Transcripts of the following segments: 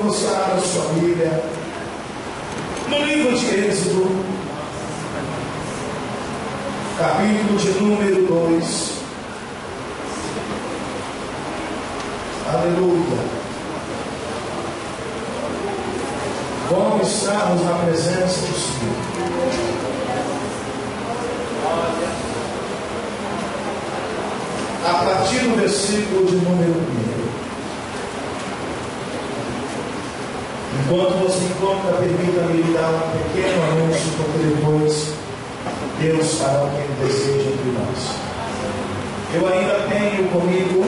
você abra sua Bíblia no livro de Êxodo, capítulo de número 2. Aleluia. Bom estarmos na presença do Senhor. A partir do versículo de número 1. Enquanto você encontra, permita-me lhe dar um pequeno anúncio, porque depois Deus fará o que Ele deseja entre nós. Eu ainda tenho comigo.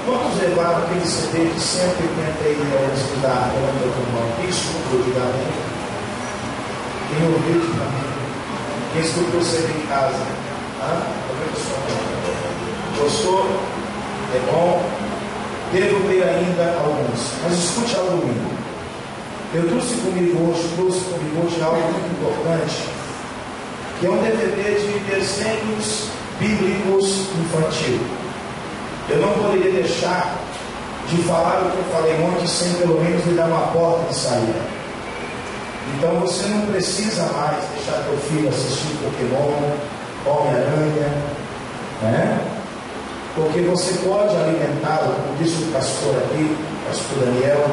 Quantos levaram aquele CD de 180 euros de dar para o meu irmão? Quem escutou de dar? Quem ouviu de dar? Quem escutou o CD em casa? Gostou? É bom? Devo ter ainda alguns, mas escute algo comigo. Eu trouxe comigo hoje algo muito importante, que é um DVD de desenhos bíblicos infantil. Eu não poderia deixar de falar o que eu falei ontem sem pelo menos lhe dar uma porta de saída. Então você não precisa mais deixar teu filho assistir Pokémon, Homem-Aranha, né? Porque você pode alimentá-lo, como disse o pastor aqui, o pastor Daniel,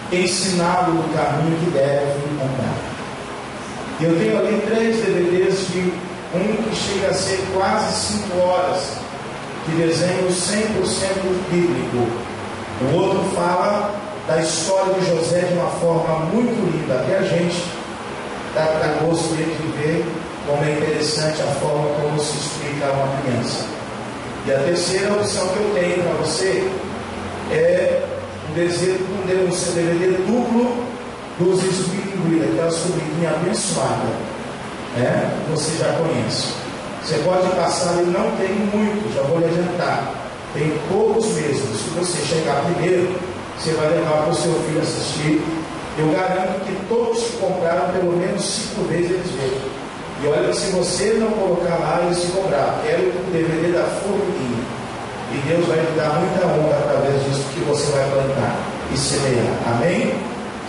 ensiná-lo no caminho que deve andar. Eu tenho ali 3 DVDs de um que chega a ser quase 5 horas de desenho 100% bíblico. O outro fala da história de José de uma forma muito linda, até a gente dá gosto de ver como é interessante a forma como se explica a uma criança. E a terceira opção que eu tenho para você é um DVD duplo dos Smith, aquela sobrinha abençoada, né? Você já conhece. Você pode passar, ele não tem muito, já vou lhe adiantar, tem poucos mesmo. Se você chegar primeiro, você vai levar para o seu filho assistir. Eu garanto que todos que compraram pelo menos 5 vezes eles veem. E olha que se você não colocar lá, eles se cobrar. Quero o DVD da formiguinha. E Deus vai lhe dar muita honra através disso que você vai plantar e semear. Amém?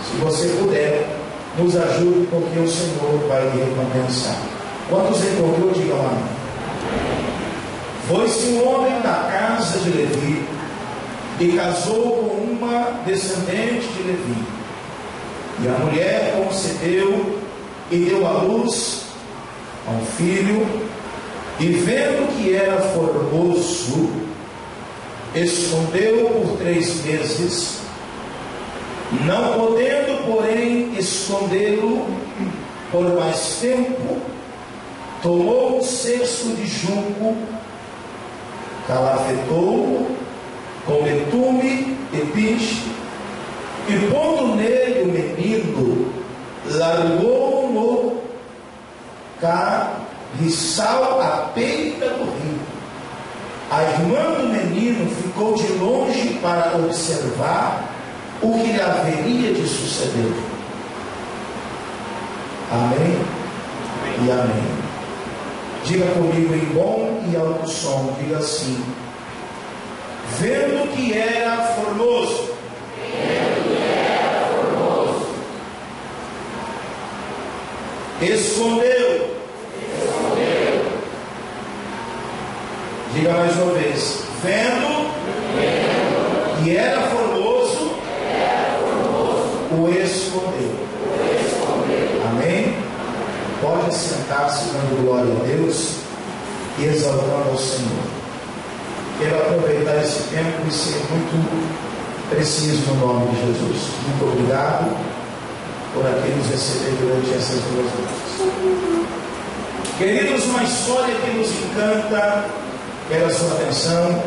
Se você puder, nos ajude, porque o Senhor vai lhe recompensar. Quantos encontrou, digam amém. Foi-se um homem da casa de Levi e casou com uma descendente de Levi. E a mulher concebeu e deu à luz a um filho, e vendo que era formoso, escondeu por 3 meses, não podendo, porém, escondê-lo por mais tempo, tomou um cesto de junco, calafetou-o com betume e pinche, e pondo nele o menino, largou-o carriçal à peita do rio. A irmã do menino ficou de longe para observar o que lhe haveria de suceder. Amém? E amém. Diga comigo em bom e alto som, diga assim: vendo que era formoso, escondeu. Diga mais uma vez: vendo que era formoso, o escondeu. Amém? Pode sentar-se dando glória a Deus e exaltando ao Senhor. Quero aproveitar esse tempo e ser muito preciso no nome de Jesus. Muito obrigado por aqui nos receber durante essas 2 horas. Queridos, uma história que nos encanta, quero a sua atenção,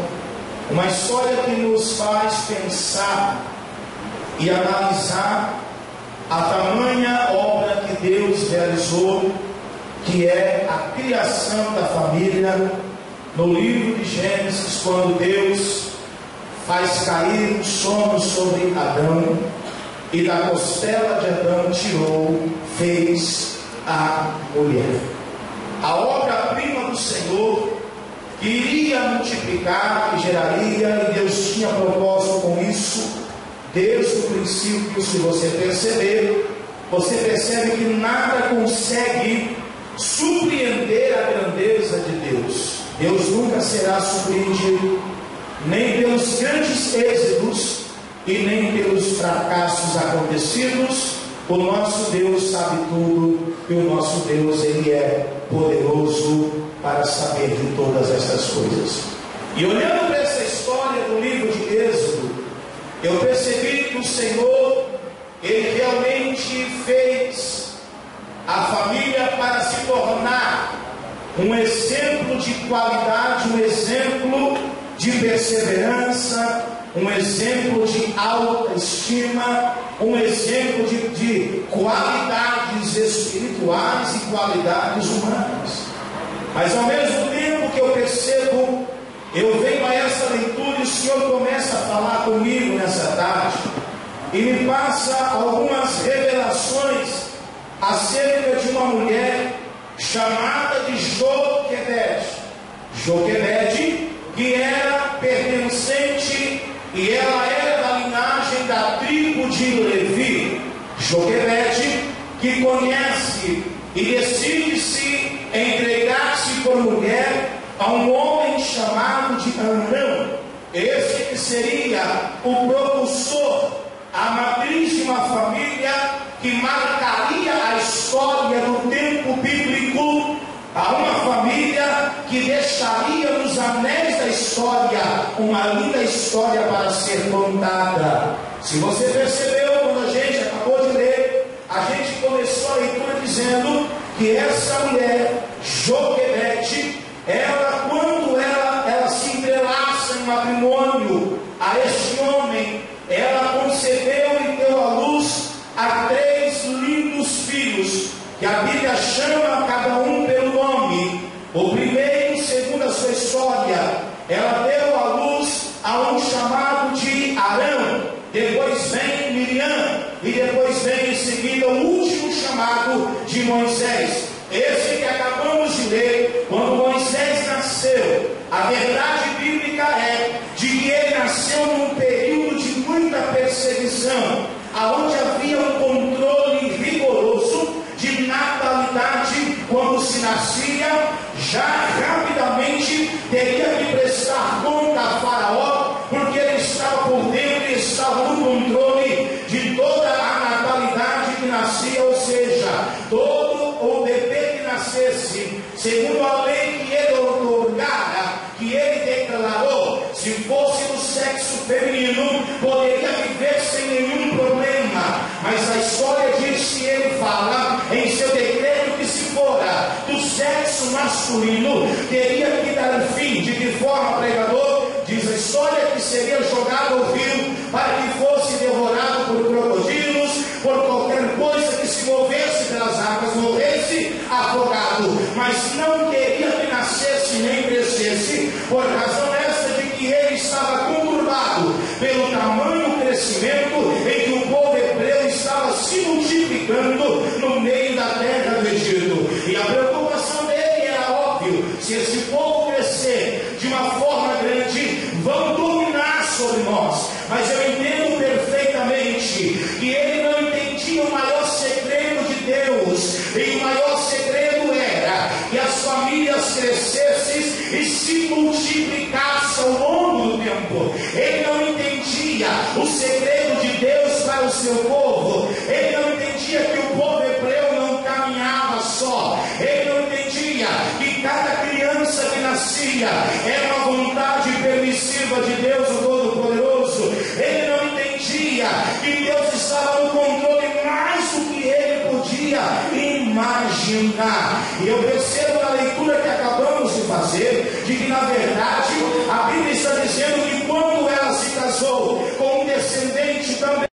uma história que nos faz pensar e analisar a tamanha obra que Deus realizou, que é a criação da família, no livro de Gênesis, quando Deus faz cair o sono sobre Adão, e da costela de Adão tirou, fez a mulher. A obra-prima do Senhor, que iria multiplicar, que geraria, e Deus tinha propósito com isso, desde o princípio, se você perceber, você percebe que nada consegue surpreender a grandeza de Deus. Deus nunca será surpreendido, nem pelos grandes êxitos e nem pelos fracassos acontecidos. O nosso Deus sabe tudo, e o nosso Deus, Ele é poderoso para saber de todas essas coisas. E olhando para essa história do livro de Êxodo, eu percebi que o Senhor, Ele realmente fez a família para se tornar um exemplo de qualidade, um exemplo de perseverança, um exemplo de autoestima, um exemplo de qualidades espirituais e qualidades humanas. Mas ao mesmo tempo que eu percebo, eu venho a essa leitura e o Senhor começa a falar comigo nessa tarde e me passa algumas revelações acerca de uma mulher chamada de Joquebede. Joquebede, que era pertencente e ela era da linhagem da tribo de Levi. Joquebede, que conhece e decide-se entregar-se por mulher a um homem chamado de Arão. Esse que seria o propulsor, a matriz de uma família que marcaria a história do tempo bíblico, a uma família que deixaria nos anéis da história uma linda história para ser contada. Se você percebeu, quando a gente acabou de ler, a gente começou a leitura dizendo que essa mulher, Joquebede, ela, quando ela se entrelaça em matrimônio a este homem, ela concebeu e deu à luz a 3 lindos filhos, que a Bíblia chama cada um pelo nome. O primeiro, segundo a sua história, ela deu à luz a um chamado de Arão, depois vem Miriam, e depois vem em seguida o último chamado de Moisés. Esse que acabamos de ler, quando Moisés nasceu, a verdade bíblica é de que ele nasceu num período de muita perseguição, aonde havia um controle rigoroso de natalidade. Quando se nascia, já rapidamente teria que prestar conta a Faraó, porque ele estava por dentro e estava no controle de toda a natalidade que nascia, ou seja, todo o bebê que nascesse, segundo a lei que ele otorgara, que ele declarou, se fosse do sexo feminino, poderia viver sem nenhum problema. Mas a história diz que ele fala em seu decreto que se fora do sexo masculino, teria que dar fim. De que forma, pregador? Diz a história que seria jogado ao rio para que fosse devorado por crocodilos, por qualquer coisa que se movesse pelas águas, morresse afogado. Mas não queria que nascesse nem crescesse, por razão essa de que ele estava conturbado pelo tamanho crescimento em que o povo hebreu estava se multiplicando no meio da terra do Egito. E a preocupação dele era óbvio: se esse povo crescer de uma forma grande, vão dominar sobre nós. Mas eu entendo perfeitamente que ele não entendia o maior segredo de Deus, e o maior segredo era que as famílias crescessem e se multiplicassem ao longo do tempo. Ele não entendia o segredo de Deus para o seu povo. Ele não entendia que o povo hebreu não caminhava só. Ele não entendia que cada criança que nascia era uma vontade permissiva de Deus, o Todo-Poderoso. Ele não entendia que Deus estava no controle mais do que ele podia imaginar. E eu percebo na leitura que acabamos de fazer, de que na verdade a Bíblia está dizendo que